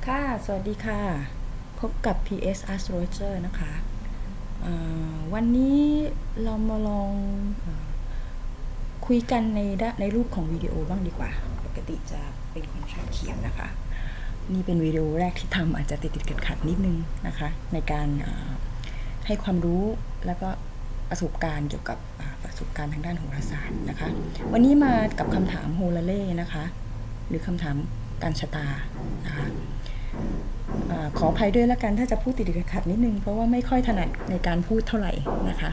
ค่ะสวัสดีค่ะพบกับ PS Astrologer นะคะวันนี้เรามาลองคุยกันในรูปของวิดีโอบ้างดีกว่าปกติจะเป็นคนชอบเขียนนะคะนี่เป็นวิดีโอแรกที่ทำอาจจะติดขัดนิดนึงนะคะในการให้ความรู้แล้วก็ประสบการณ์เกี่ยวกับประสบการณ์ทางด้านโหราศาสตร์นะคะวันนี้มากับคำถามโฮลาเล่นะคะหรือคำถามการชะตานะคะขออภัยด้วยละกันถ้าจะพูดติดขัดนิดนึงเพราะว่าไม่ค่อยถนัดในการพูดเท่าไหร่นะคะ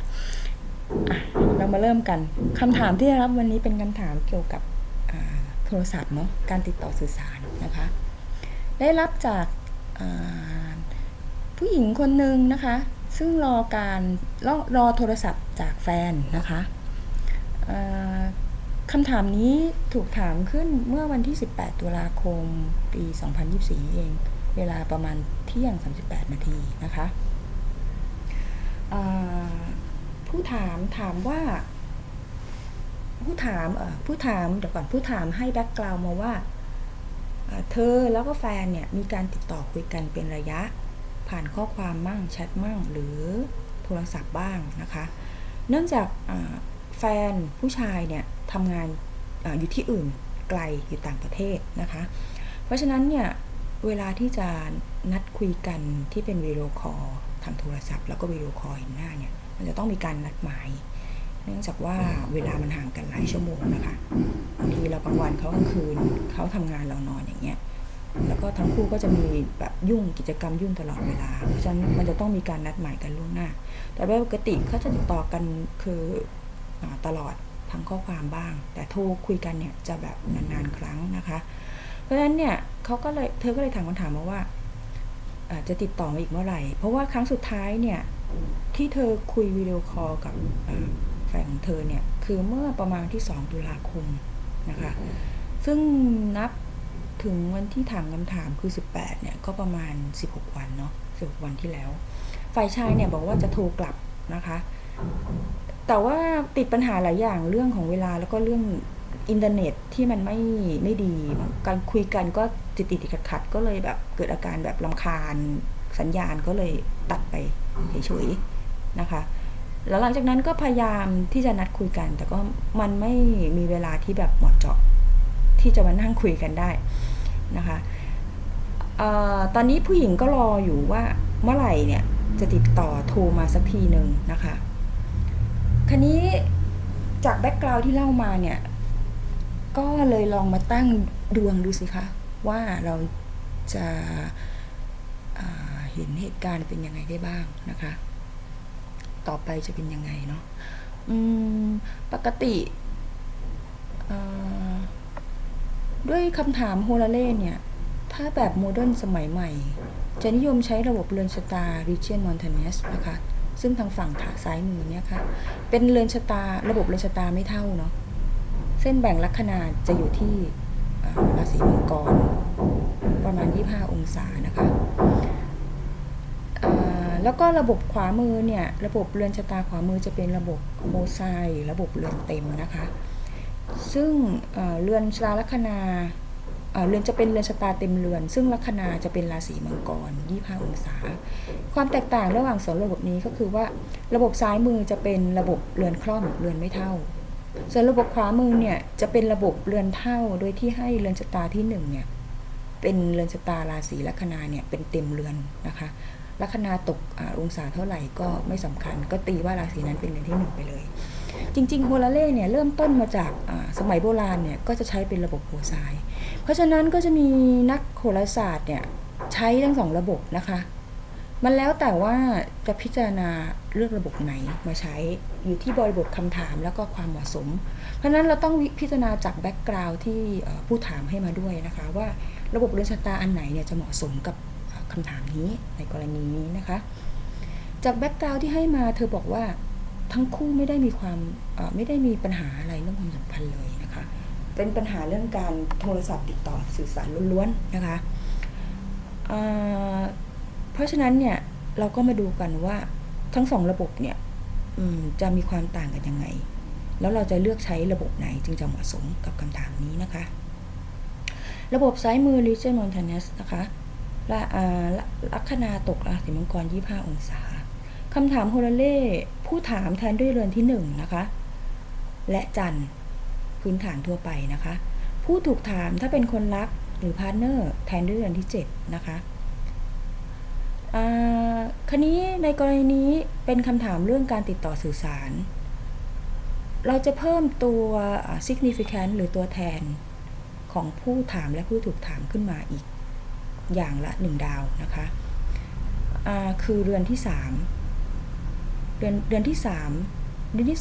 เรามาเริ่มกันคำถามที่ได้รับวันนี้เป็นคำถามเกี่ยวกับโทรศัพท์เนาะการติดต่อสื่อสารนะคะได้รับจากผู้หญิงคนหนึ่งนะคะซึ่งรอโทรศัพท์จากแฟนนะคะคำถามนี้ถูกถามขึ้นเมื่อวันที่18ตุลาคมปี2024เองเวลาประมาณเที่ยง38นาทีนะคะผู้ถามว่าผู้ถามเดี๋ยวก่อนผู้ถามให้แบ็กกราวด์มาว่าเธอแล้วก็แฟนเนี่ยมีการติดต่อคุยกันเป็นระยะผ่านข้อความมั่งแชทมั่งหรือโทรศัพท์บ้างนะคะเนื่องจากแฟนผู้ชายเนี่ยทำงานอยู่ที่อื่นไกลอยู่ต่างประเทศนะคะเพราะฉะนั้นเนี่ยเวลาที่จะนัดคุยกันที่เป็นวิดีโอคอลทางโทรศัพท์แล้วก็วิดีโอคอลเห็นหน้าเนี่ยมันจะต้องมีการนัดหมายเนื่องจากว่าเวลามันห่างกันหลายชั่วโมงนะคะบางทีเรากลางวันเขากลางคืนเขาทำงานเรานอนอย่างเงี้ยแล้วก็ทั้งคู่ก็จะมีแบบยุ่งกิจกรรมยุ่งตลอดเวลาเพราะฉะนั้นมันจะต้องมีการนัดหมายกันล่วงหน้าแต่โดยปกติเขาจะติดต่อกันคือตลอดทั้งข้อความบ้างแต่โทรคุยกันเนี่ยจะแบบนานๆครั้งนะคะเพราะฉะนั้นเนี่ยเธอก็เลยถามคำถามมาว่าจะติดต่อมาอีกเมื่อไหร่เพราะว่าครั้งสุดท้ายเนี่ยที่เธอคุยวิดีโอคอลกับแฟนของเธอเนี่ยคือเมื่อประมาณที่2ตุลาคมนะคะซึ่งนับถึงวันที่ถามคำถามคือ18เนี่ยก็ประมาณ16วันเนาะ16วันที่แล้วฝ่ายชายเนี่ยบอกว่าจะโทรกลับนะคะแต่ว่าติดปัญหาหลายอย่างเรื่องของเวลาแล้วก็เรื่องอินเทอร์เน็ตที่มันไม่ดีการคุยกันก็ติดขัดก็เลยแบบเกิดอาการแบบรำคาญสัญญาณก็เลยตัดไปเฉยๆนะคะแล้วหลังจากนั้นก็พยายามที่จะนัดคุยกันแต่ก็มันไม่มีเวลาที่แบบเหมาะเจาะที่จะมานั่งคุยกันได้นะคะตอนนี้ผู้หญิงก็รออยู่ว่าเมื่อไหร่เนี่ยจะติดต่อโทรมาสักทีหนึ่งนะคะคันนี้จากแบ็กกราวด์ที่เล่ามาเนี่ยก็เลยลองมาตั้งดวงดูสิคะว่าเราจะเห็นเหตุการณ์เป็นยังไงได้บ้างนะคะต่อไปจะเป็นยังไงเนาะปกติด้วยคำถามโฮลาเล่เนี่ยถ้าแบบโมเดิร์นสมัยใหม่จะนิยมใช้ระบบเรือนชะตา Region Montañés นะคะซึ่งทางฝั่งซ้ายมือเนี่ยค่ะเป็นเรือนชะตาระบบเรือนชะตาไม่เท่าเนาะเส้นแบ่งลัคนาจะอยู่ที่ราศีมังกรประมาณ25องศานะคะแล้วก็ระบบขวามือเนี่ยระบบเรือนชะตาขวามือจะเป็นระบบโฮไซระบบเรือนเต็มนะคะซึ่งเรือนชะตาลัคนาเรือนจะเป็นเรือนชะตาเต็มเรือนซึ่งลัคนาจะเป็นราศีมังกร25องศาความแตกต่างระหว่าง2ระบบนี้ก็คือว่าระบบซ้ายมือจะเป็นระบบเรือนคล่อมเรือนไม่เท่าส่วนระบบขวามือเนี่ยจะเป็นระบบเรือนเท่าโดยที่ให้เรือนชะตาที่1เนี่ยเป็นเรือนชะตาราศีลัคนาเนี่ยเป็นเต็มเรือนนะคะลัคนาตกองศาเท่าไหร่ก็ไม่สำคัญก็ตีว่าราศีนั้นเป็นเรือนที่1ไปเลยจริงๆโฮลาเล่เนี่ยเริ่มต้นมาจากสมัยโบราณเนี่ยก็จะใช้เป็นระบบโฮไซเพราะฉะนั้นก็จะมีนักโหราศาสตร์เนี่ยใช้ทั้ง2ระบบนะคะมันแล้วแต่ว่าจะพิจารณาเลือกระบบไหนมาใช้อยู่ที่บริบทคำถามแล้วก็ความเหมาะสมเพราะฉะนั้นเราต้องพิจารณาจากแบ็กกราวด์ที่ผู้ถามให้มาด้วยนะคะว่าระบบเรือนชะตาอันไหนเนี่ยจะเหมาะสมกับคำถามนี้ในกรณีนี้นะคะจากแบ็กกราวด์ที่ให้มาเธอบอกว่าทั้งคู่ไม่ได้มีปัญหาอะไรเรื่องความสัมพันธ์เลยนะคะเป็นปัญหาเรื่องการโทรศัพท์ติดต่อสื่อสารล้วนๆนะคะเพราะฉะนั้นเนี่ยเราก็มาดูกันว่าทั้ง2ระบบเนี่ยจะมีความต่างกันยังไงแล้วเราจะเลือกใช้ระบบไหนจึงจะเหมาะสมกับคำถามนี้นะคะระบบซ้ายมือ Region Montañés นะคะ ลัคนาตกราศีมังกร25 องศาคำถามโฮลาเล่ผู้ถามแทนด้วยเรือนที่1นะคะและจันทร์พื้นฐานทั่วไปนะคะผู้ถูกถามถ้าเป็นคนรักหรือพาร์ทเนอร์แทนด้วยเรือนที่7นะคะคราวนี้ในกรณีนี้เป็นคำถามเรื่องการติดต่อสื่อสารเราจะเพิ่มตัว significant หรือตัวแทนของผู้ถามและผู้ถูกถามขึ้นมาอีกอย่างละ1 ดาวนะคะคือเรือนที่3เดือนที่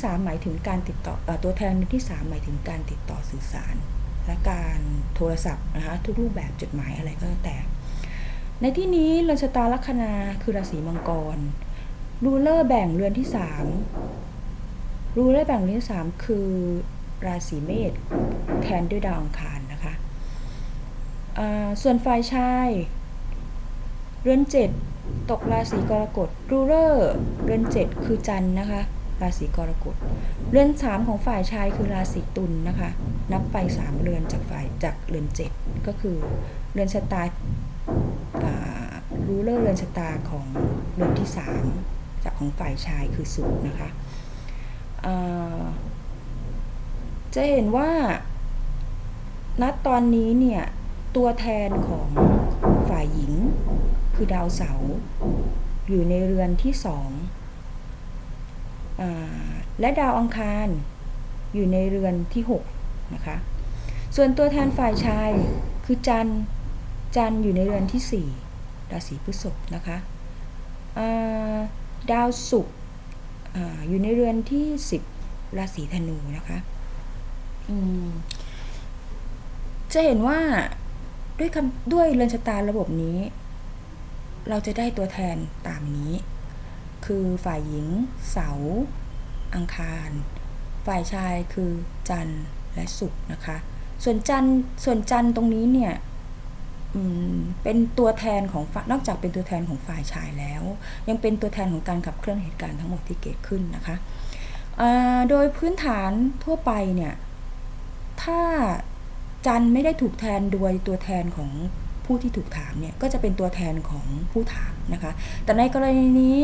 3หมายถึงการติดต่อตัวแทนเดือนที่3หมายถึงการติดต่อสื่อสารและการโทรศัพท์นะคะทุกรูปแบบจดหมายอะไรก็แล้วแต่ในที่นี้เรือนชะตาลัคนาคือราศีมังกรรูเลอร์แบ่งเรือนที่3รูเลอร์แบ่งเรือนที่3คือราศีเมษแทนด้วยดาวอังคารนะคะส่วนฝ่ายชายเรือน7ตกราศีกรกฎรูเลอร์เรือน7คือจันทร์นะคะราศีกรกฎเรือน3ของฝ่ายชายคือราศีตุลนะคะนับไป3เรือนจากเรือน7ก็คือเรือนชะตารูเลอร์เรือนชะตาของเรือนที่3จากของฝ่ายชายคือศุกร์นะคะจะเห็นว่าณตอนนี้เนี่ยตัวแทนของฝ่ายหญิงคือดาวเสาร์อยู่ในเรือนที่2และดาวอังคารอยู่ในเรือนที่6นะคะส่วนตัวแทนฝ่ายชายคือจันทร์อยู่ในเรือนที่4ราศีพฤษภนะคะดาวศุกร์อยู่ในเรือนที่10ราศีธนูนะคะจะเห็นว่าด้วยเรือนชะตาระบบนี้เราจะได้ตัวแทนตามนี้คือฝ่ายหญิงเสาร์อังคารฝ่ายชายคือจันทร์และศุกร์นะคะส่วนจันทร์ตรงนี้เนี่ยเป็นตัวแทนของนอกจากเป็นตัวแทนของฝ่ายชายแล้วยังเป็นตัวแทนของการขับเคลื่อนเหตุการณ์ทั้งหมดที่เกิดขึ้นนะคะโดยพื้นฐานทั่วไปเนี่ยถ้าจันทร์ไม่ได้ถูกแทนโดยตัวแทนของผู้ที่ถูกถามเนี่ยก็จะเป็นตัวแทนของผู้ถามนะคะแต่ในกรณีนี้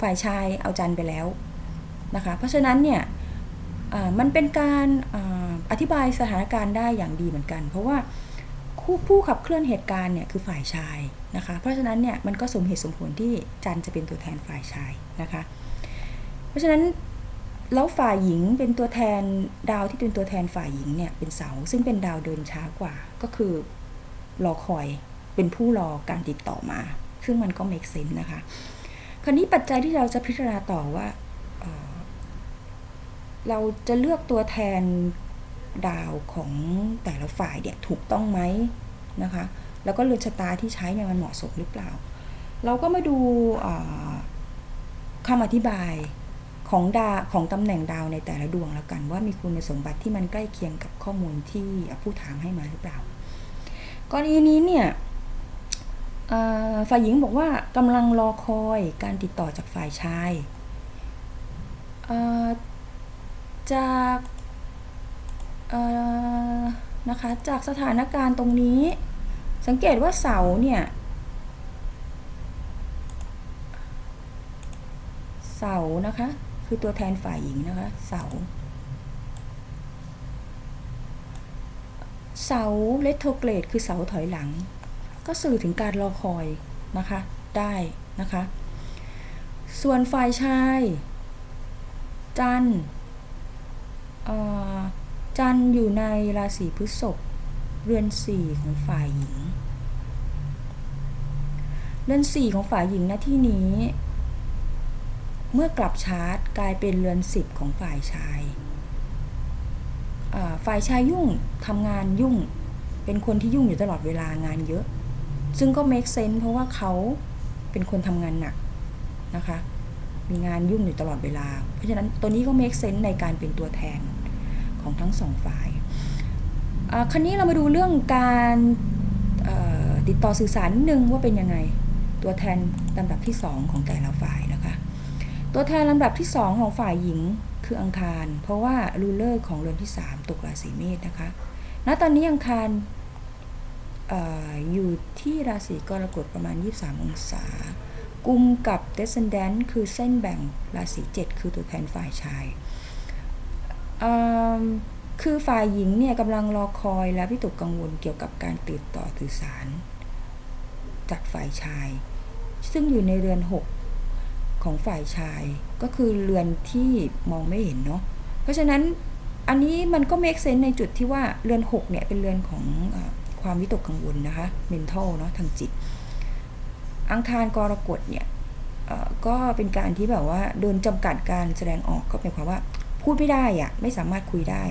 ฝ่ายชายเอาจันทร์ไปแล้วนะคะเพราะฉะนั้นเนี่ยมันเป็นการอธิบายสถานการณ์ได้อย่างดีเหมือนกันเพราะว่าผู้ขับเคลื่อนเหตุการณ์เนี่ยคือฝ่ายชายนะคะเพราะฉะนั้นเนี่ยมันก็สมเหตุสมผลที่จันทร์จะเป็นตัวแทนฝ่ายชายนะคะเพราะฉะนั้นแล้วฝ่ายหญิงเป็นตัวแทนดาวที่เป็นตัวแทนฝ่ายหญิงเนี่ยเป็นเสาร์ซึ่งเป็นดาวเดินช้ากว่าก็คือรอคอยเป็นผู้รอการติดต่อมาซึ่งมันก็ make sense นะคะคราวนี้ปัจจัยที่เราจะพิจารณาต่อว่าเราจะเลือกตัวแทนดาวของแต่ละฝ่ายเนี่ยถูกต้องไหมนะคะแล้วก็เรือนชะตาที่ใช้เนี่ยมันเหมาะสมหรือเปล่าเราก็มาดูคำอธิบายของตำแหน่งดาวในแต่ละดวงแล้วกันว่ามีคุณสมบัติที่มันใกล้เคียงกับข้อมูลที่ผู้ถามให้มาหรือเปล่ากรณีนี้เนี่ยฝ่ายหญิงบอกว่ากำลังรอคอยการติดต่อจากฝ่ายชายจากนะคะจากสถานการณ์ตรงนี้สังเกตว่าเสาเนี่ยนะคะคือตัวแทนฝ่ายหญิงนะคะเสาเรโทรเกรดคือเสาถอยหลังก็สื่อถึงการรอคอยนะคะได้นะคะส่วนฝ่ายชายจันทร์อยู่ในราศีพฤษภเรือน4ของฝ่ายหญิงเรือน4ของฝ่ายหญิงณที่นี้เมื่อกลับชาร์ตกลายเป็นเรือน10ของฝ่ายชายฝ่ายชายยุ่งทำงานยุ่งเป็นคนที่ยุ่งอยู่ตลอดเวลางานเยอะซึ่งก็ make sense เพราะว่าเขาเป็นคนทำงานหนักนะคะมีงานยุ่งอยู่ตลอดเวลาเพราะฉะนั้นตัวนี้ก็ make sense ในการเป็นตัวแทนของทั้งสองฝ่ายคราวนี้เรามาดูเรื่องการติดต่อสื่อสารนิดนึงว่าเป็นยังไงตัวแทนลำดับที่2ของแต่ละฝ่ายนะคะตัวแทนลำดับที่2ของฝ่ายหญิงคืออังคารเพราะว่ารูเลอร์ของเรือนที่3ตกราศีเมษนะคะณตอนนี้อังคาร อยู่ที่ราศีกรกฎประมาณ23องศากุมกับ Descendant คือเส้นแบ่งราศี7คือตัวแทนฝ่ายชายคือฝ่ายหญิงเนี่ยกำลังรอคอยและวิตกกังวลเกี่ยวกับการติดต่อสื่อสารจากฝ่ายชายซึ่งอยู่ในเรือน6ของฝ่ายชายก็คือเรือนที่มองไม่เห็นเนาะเพราะฉะนั้นอันนี้มันก็ make sense ในจุดที่ว่าเรือน6เนี่ยเป็นเรือนของความวิตกกังวลนะคะ mental เนาะทางจิตอังคารกรกฎเนี่ยก็เป็นการที่แบบว่าโดนจำกัดการแสดงออกก็หมายความว่าพูดไม่ได้อะไม่สามารถคุยได้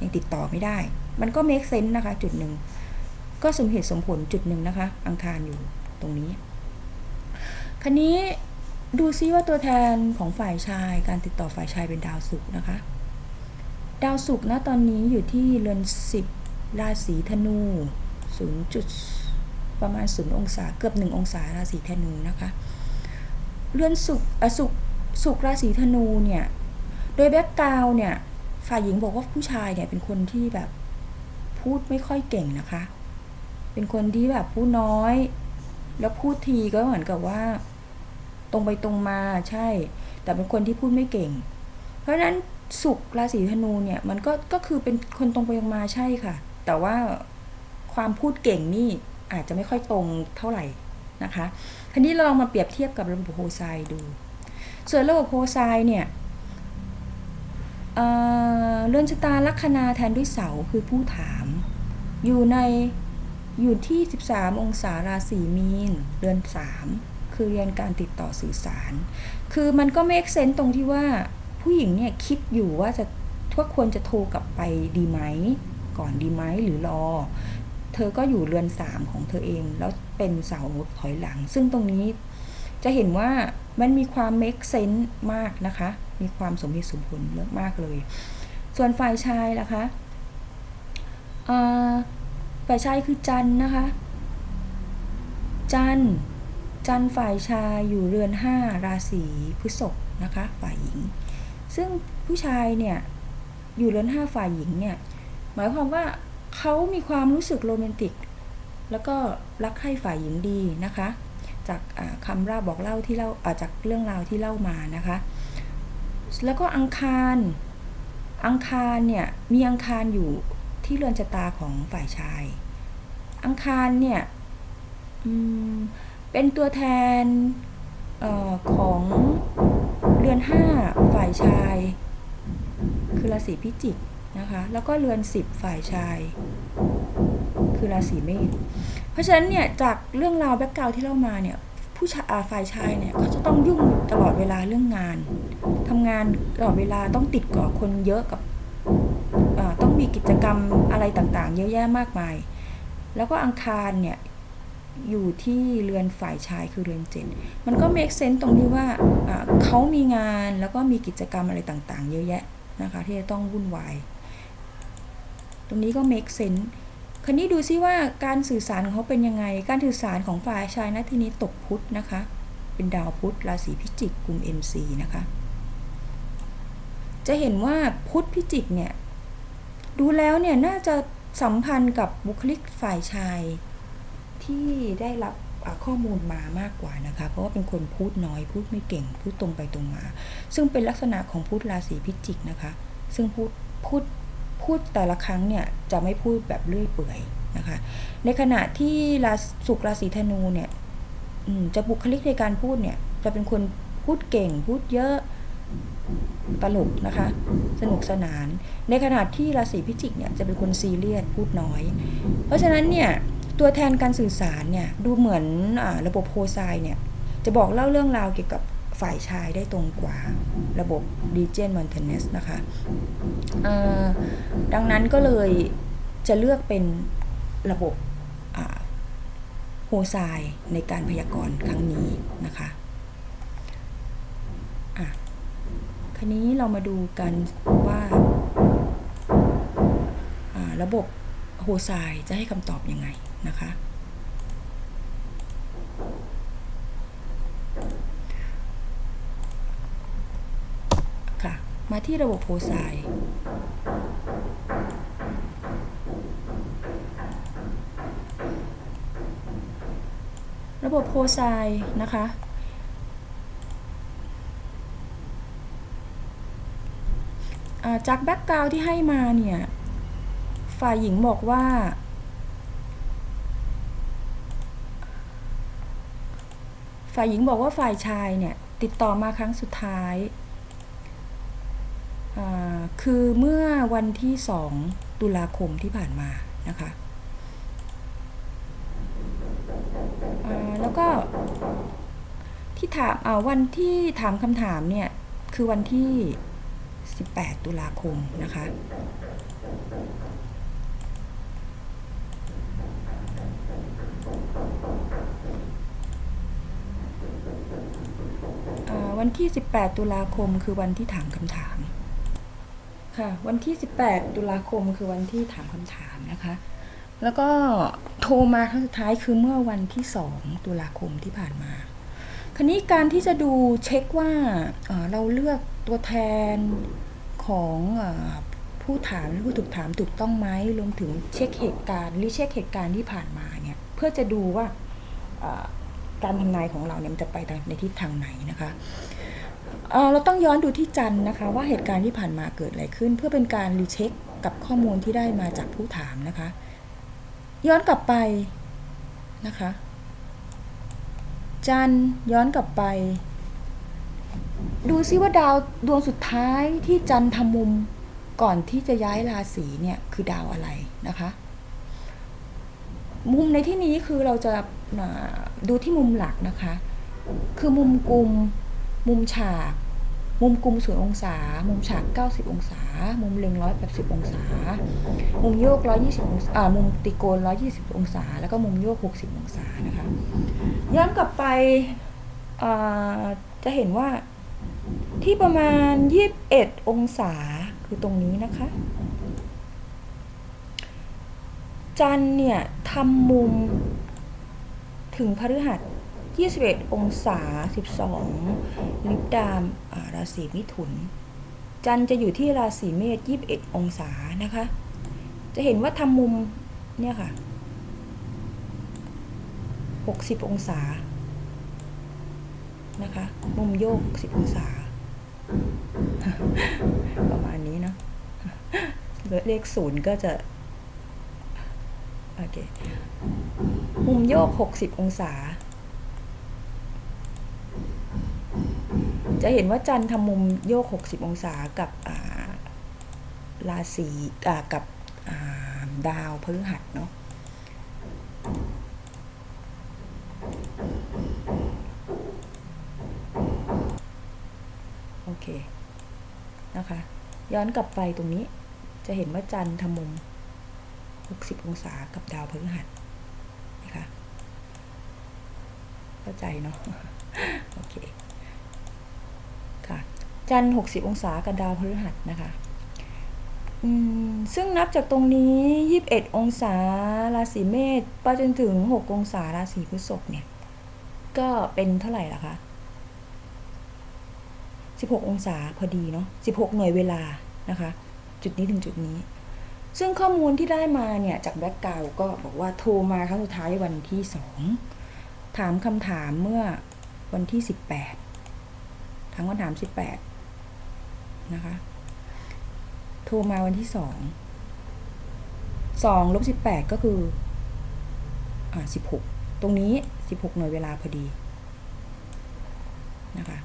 ยังติดต่อไม่ได้มันก็ make sense นะคะจุดหนึ่งก็สมเหตุสมผลจุดหนึ่งนะคะอังคารอยู่ตรงนี้คราวนี้ดูซิว่าตัวแทนของฝ่ายชายการติดต่อฝ่ายชายเป็นดาวศุกร์นะคะดาวศุกร์นะตอนนี้อยู่ที่เรือน10ราศีธนู0ประมาณ0องศาเกือบ1องศาราศีธนูนะคะเรือนศุกร์ราศีธนูเนี่ยโดยแบ็คกราวด์เนี่ยฝ่ายหญิงบอกว่าผู้ชายเนี่ยเป็นคนที่แบบพูดไม่ค่อยเก่งนะคะเป็นคนที่แบบพูดน้อยแล้วพูดทีก็เหมือนกับว่าตรงไปตรงมาใช่แต่เป็นคนที่พูดไม่เก่งเพราะฉะนั้นศุกร์ราศีธนูเนี่ยมันก็คือเป็นคนตรงไปตรงมาใช่ค่ะแต่ว่าความพูดเก่งนี่อาจจะไม่ค่อยตรงเท่าไหร่นะคะทีนี้เราลองมาเปรียบเทียบกับระบบโฮไซด์ดูส่วนระบบโฮไซด์เนี่ยเรือนชะตาลัคนาแทนด้วยเสาคือผู้ถามอยู่ที่13องศาราศีมีนเรือน3คือเรียนการติดต่อสื่อสารคือมันก็ make sense ตรงที่ว่าผู้หญิงเนี่ยคิดอยู่ว่าควรจะโทรกลับไปดีไหมก่อนดีไหมหรือรอเธอก็อยู่เรือน3ของเธอเองแล้วเป็นเสาถอยหลังซึ่งตรงนี้จะเห็นว่ามันมีความ make sense มากนะคะมีความสมเหตุสมผลเยอะมากเลยส่วนฝ่ายชายล่ะคะฝ่ายชายคือจันทร์นะคะจันทร์ฝ่ายชายอยู่เรือน5ราศีพฤษภนะคะฝ่ายหญิงซึ่งผู้ชายเนี่ยอยู่เรือน5ฝ่ายหญิงเนี่ยหมายความว่าเขามีความรู้สึกโรแมนติกแล้วก็รักใคร่ฝ่ายหญิงดีนะคะจากคำบอกเล่าที่เล่าจากเรื่องราวที่เล่ามานะคะแล้วก็อังคารเนี่ยมีอังคารอยู่ที่เรือนชะตาของฝ่ายชายอังคารเนี่ยเป็นตัวแทนของเรือน5ฝ่ายชายคือราศีพิจิกนะคะแล้วก็เรือน10ฝ่ายชายคือราศีเมษเพราะฉะนั้นเนี่ยจากเรื่องราวแบ็คกราวด์ที่เล่ามาเนี่ยฝ่ายชายเนี่ยเขาจะต้องยุ่งตลอดเวลาเรื่องงานทำงานตลอดเวลาต้องติดกับคนเยอะกับต้องมีกิจกรรมอะไรต่างๆเยอะแยะมากมายแล้วก็อังคารเนี่ยอยู่ที่เรือนฝ่ายชายคือเรือน7มันก็ make sense ตรงที่ว่าเขามีงานแล้วก็มีกิจกรรมอะไรต่างๆเยอะแยะนะคะที่จะต้องวุ่นวายตรงนี้ก็ make sense คราวนี้ดูซิว่าการสื่อสารของเขาเป็นยังไงการสื่อสารของฝ่ายชายนะที่นี้ตกพุธนะคะเป็นดาวพุธราศีพิจิกกุม MC นะคะจะเห็นว่าพุธพิจิกเนี่ยดูแล้วเนี่ยน่าจะสัมพันธ์กับบุคลิกฝ่ายชายที่ได้รับข้อมูลมามากกว่านะคะเพราะว่าเป็นคนพูดน้อยพูดไม่เก่งพูดตรงไปตรงมาซึ่งเป็นลักษณะของพุธราศีพิจิกนะคะซึ่งพูดแต่ละครั้งเนี่ยจะไม่พูดแบบเลื่อยเปื่อยนะคะในขณะที่ศุกร์ราศีธนูเนี่ยจะบุคลิกในการพูดเนี่ยจะเป็นคนพูดเก่งพูดเยอะตลกนะคะสนุกสนานในขณะที่ราศีพิจิกเนี่ยจะเป็นคนซีเรียสพูดน้อยเพราะฉะนั้นเนี่ยตัวแทนการสื่อสารเนี่ยดูเหมือนระบบโฮไซด์เนี่ยจะบอกเล่าเรื่องราวเกี่ยวกับฝ่ายชายได้ตรงกว่าระบบ Regent Montanus นะคะดังนั้นก็เลยจะเลือกเป็นระบบโฮไซด์ในการพยากรณ์ครั้งนี้นะคะคราวนี้เรามาดูกันว่าระบบโฮไซด์จะให้คำตอบยังไงนะคะค่ะมาที่ระบบโฮไซด์ ระบบโคไซน์นะคะจากแบ็กกราวด์ที่ให้มาเนี่ยฝ่ายหญิงบอกว่าฝ่ายชายเนี่ยติดต่อมาครั้งสุดท้ายคือเมื่อวันที่2 ตุลาคมที่ผ่านมานะคะแล้วก็ที่ถามวันที่ถามคำถามเนี่ยคือวันที่18 ตุลาคมนะคะวันที่18 ตุลาคมคือวันที่ถามคำถามค่ะวันที่18 ตุลาคมคือวันที่ถามคำถามนะคะแล้วก็โทรมาครั้งสุดท้ายคือเมื่อวันที่2 ตุลาคมที่ผ่านมาคราวนี้การที่จะดูเช็คว่าเราเลือกตัวแทนของผู้ถามหรือผู้ถูกถามถูกต้องไหมรวมถึงเช็คเหตุการณ์รีเช็คเหตุการณ์ที่ผ่านมาเนี่ยเพื่อจะดูว่าการทำนายของเราเนี่ยมันจะไปในทิศทางไหนนะคะเราต้องย้อนดูที่จันทร์นะคะว่าเหตุการณ์ที่ผ่านมาเกิดอะไรขึ้นเพื่อเป็นการรีเช็คกับข้อมูลที่ได้มาจากผู้ถามนะคะย้อนกลับไปนะคะจันทร์ย้อนกลับไปดูซิว่าดาวดวงสุดท้ายที่จันทร์ทำมุมก่อนที่จะย้ายราศีเนี่ยคือดาวอะไรนะคะมุมในที่นี้คือเราจะดูที่มุมหลักนะคะคือมุมกลุ่มมุมฉากมุมกลุ่ม0 องศามุมฉาก90 องศามุมเล็ง180 องศามุมโยก120 องศามุมติโกน120 องศาแล้วก็มุมโยก60 องศานะคะย้อนกลับไปจะเห็นว่าที่ประมาณ21 องศาคือตรงนี้นะคะจันทร์เนี่ยทำมุมถึงพฤหัส21 องศา12 ลิบดามราศีมิถุนจันทร์จะอยู่ที่ราศีเมษ21 องศานะคะจะเห็นว่าทำมุมเนี่ยค่ะ60 องศานะคะมุมโยก10 องศาประมาณนี้เนาะเลข0ก็จะโอเคมุมโยก60 องศาจะเห็นว่าจันทร์ทำมุมโยก60 องศากับราศีกับดาวพฤหัสเนาะโอเคนะคะย้อนกลับไปตรงนี้จะเห็นว่าจันทร์ทำมุม60 องศากับดาวพฤหัสนะคะเข้าใจเนาะโอเคค่ะจันทร์60 องศากับดาวพฤหัสนะคะซึ่งนับจากตรงนี้21 องศาราศีเมษไปจนถึง6 องศาราศีพฤษภเนี่ยก็เป็นเท่าไหร่ล่ะคะ16 องศาพอดีเนาะ16 หน่วยเวลานะคะจุดนี้ถึงจุดนี้ซึ่งข้อมูลที่ได้มาเนี่ยจากแบ็กกราวด์ก็บอกว่าโทรมาครั้งสุดท้ายวันที่2ถามคำถามเมื่อวันที่18ทั้งคำถาม18นะคะโทรมาวันที่2ลบ18ก็คือ16ตรงนี้16 หน่วยเวลาพอดีนะคะ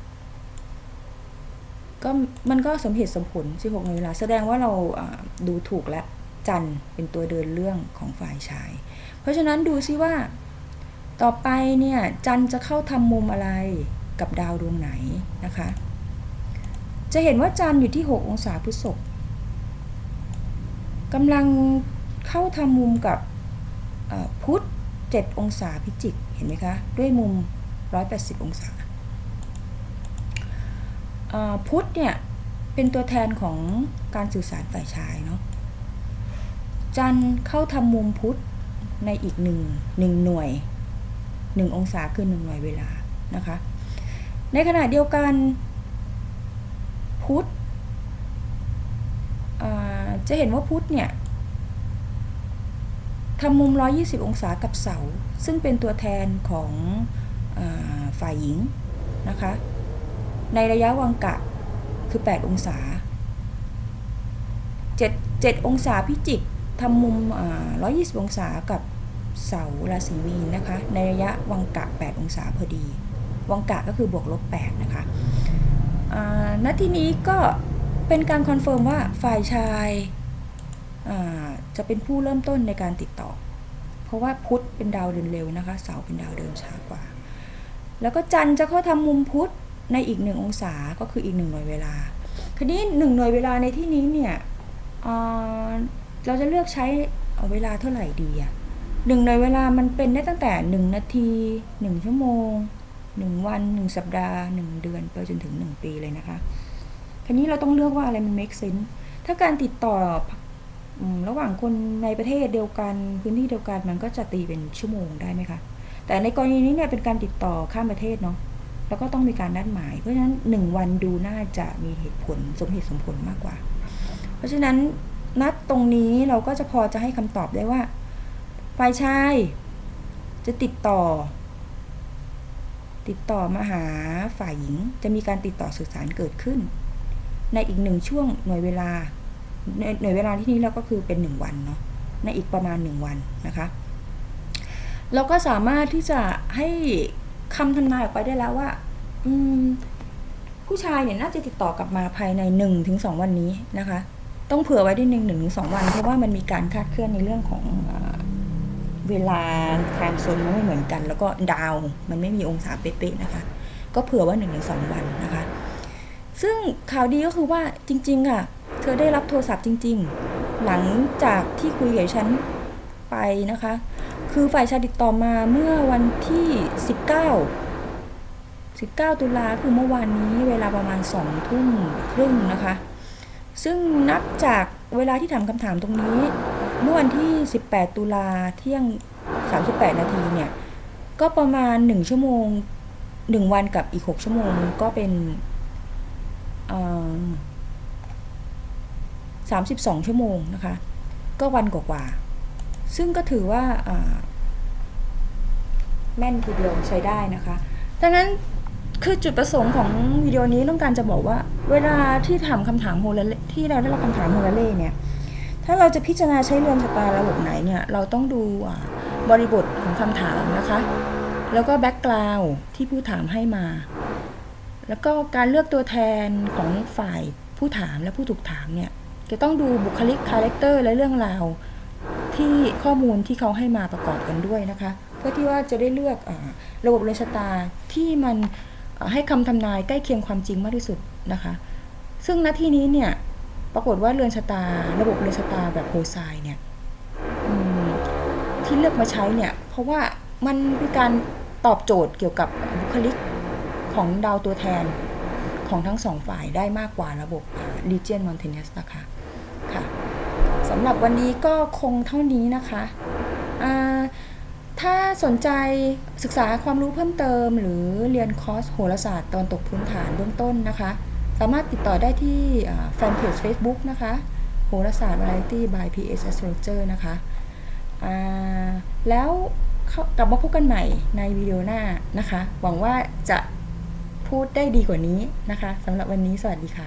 ก็มันก็สมเหตุสมผล16 หน่วยเวลาแสดงว่าเราดูถูกและจันทร์เป็นตัวเดินเรื่องของฝ่ายชายเพราะฉะนั้นดูซิว่าต่อไปเนี่ยจันทร์จะเข้าทำมุมอะไรกับดาวดวงไหนนะคะจะเห็นว่าจันทร์อยู่ที่6 องศาพฤษภกำลังเข้าทำมุมกับพุธ7 องศาพิจิกเห็นไหมคะด้วยมุม180 องศาพุธเนี่ยเป็นตัวแทนของการสื่อสารฝ่ายชายเนาะจันทร์เข้าทำมุมพุธในอีกหนึ่งหน่วย1 องศาคือ1 หน่วยเวลานะคะในขณะเดียวกันพุธจะเห็นว่าพุธเนี่ยทำมุม120 องศากับเสาร์ ซึ่งเป็นตัวแทนของฝ่ายหญิงนะคะในระยะวังกะคือ8องศา7องศาพิจิกทำมุม120องศากับเสาราศีมีนนะคะในระยะวังกะ8องศาพอดีวังกะก็คือบวกลบ8นะคะณที่นี้ก็เป็นการคอนเฟิร์มว่าฝ่ายชายจะเป็นผู้เริ่มต้นในการติดต่อเพราะว่าพุธเป็นดาวเดินเร็วนะคะเสาเป็นดาวเดินช้ากว่าแล้วก็จันทร์จะเข้าทำมุมพุธในอีก1องศาก็คืออีก1หน่วยเวลาทีนี้1หน่วยเวลาในที่นี้เนี่ยเราจะเลือกใช้เวลาเท่าไหร่ดี1หน่วยเวลามันเป็นได้ตั้งแต่1นาที1ชั่วโมง1วัน1สัปดาห์1เดือนไปจนถึง1ปีเลยนะคะทีนี้เราต้องเลือกว่าอะไรมัน make sense ถ้าการติดต่อระหว่างคนในประเทศเดียวกันพื้นที่เดียวกันมันก็จะตีเป็นชั่วโมงได้ไหมคะแต่ในกรณีนี้เนี่ยเป็นการติดต่อข้ามประเทศเนาะแล้วก็ต้องมีการนัดหมายเพราะฉะนั้น1วันดูน่าจะมีเหตุผลสมเหตุสมผลมากกว่าเพราะฉะนั้นนัดตรงนี้เราก็จะพอจะให้คำตอบได้ว่าฝ่ายชายจะติดต่อมาหาฝ่ายหญิงจะมีการติดต่อสื่อสารเกิดขึ้นในอีก1ช่วงหน่วยเวลาที่นี้เราก็คือเป็น1วันเนาะในอีกประมาณ1วันนะคะเราก็สามารถที่จะให้คำทำนายออกไปได้แล้วว่าผู้ชายเนี่ยน่าจะติดต่อกลับมาภายใน 1-2 วันนี้นะคะต้องเผื่อไว้ด้วย1-2 วันเพราะว่ามันมีการคลาดเคลื่อนในเรื่องของเวลาไทม์โซนมันไม่เหมือนกันแล้วก็ดาวมันไม่มีองศาเป๊ะๆนะคะก็เผื่อว่า 1-2 วันนะคะซึ่งข่าวดีก็คือว่าจริงๆอ่ะเธอได้รับโทรศัพท์จริงๆหลังจากที่คุยกับฉันไปนะคะคือฝ่ายชายติดต่อมาเมื่อวันที่19ตุลาคือเมื่อวานนี้เวลาประมาณ20:30 น.นะคะซึ่งนับจากเวลาที่ถามคำถามตรงนี้เมื่อวันที่18ตุลาเที่ยง38นาทีเนี่ยก็ประมาณ1ชั่วโมง1วันกับอีก6ชั่วโมงก็เป็น32ชั่วโมงนะคะก็วันกว่าๆซึ่งก็ถือว่าแม่นทีเดียวใช้ได้นะคะดังนั้นคือจุดประสงค์ของวิดีโอนี้ต้องการจะบอกว่าเวลาที่ถามคำถามโฮลาเล่ที่เราได้รับคำถามโฮลาเล่เนี่ยถ้าเราจะพิจารณาใช้เรือนชะตาระบบไหนเนี่ยเราต้องดูบริบทของคำถามนะคะแล้วก็แบ็กกราวด์ที่ผู้ถามให้มาแล้วก็การเลือกตัวแทนของฝ่ายผู้ถามและผู้ถูกถามเนี่ยจะต้องดูบุคลิกคาแรคเตอร์และเรื่องราวที่ข้อมูลที่เขาให้มาประกอบกันด้วยนะคะเพื่อที่ว่าจะได้เลือกระบบเรือนชะตาที่มันให้คำทำนายใกล้เคียงความจริงมากที่สุดนะคะซึ่งณที่นี้เนี่ยปรากฏว่าเรือนชะตาระบบเรือนชะตาแบบโฮไซเนี่ยที่เลือกมาใช้เนี่ยเพราะว่ามันเป็นการตอบโจทย์เกี่ยวกับบุคลิกของดาวตัวแทนของทั้งสองฝ่ายได้มากกว่าระบบ Legion Mountainous นะคะค่ะสำหรับวันนี้ก็คงเท่านี้นะคะถ้าสนใจศึกษาความรู้เพิ่มเติมหรือเรียนคอร์สโหราศาสตร์ตอนตกพื้นฐานเบื้องต้นนะคะสามารถติดต่อได้ที่แฟนเพจ Facebook นะคะโหราศาสตร์ Variety by PS Astrologer นะคะแล้วกลับมาพบกันใหม่ในวิดีโอหน้านะคะหวังว่าจะพูดได้ดีกว่านี้นะคะสำหรับวันนี้สวัสดีค่ะ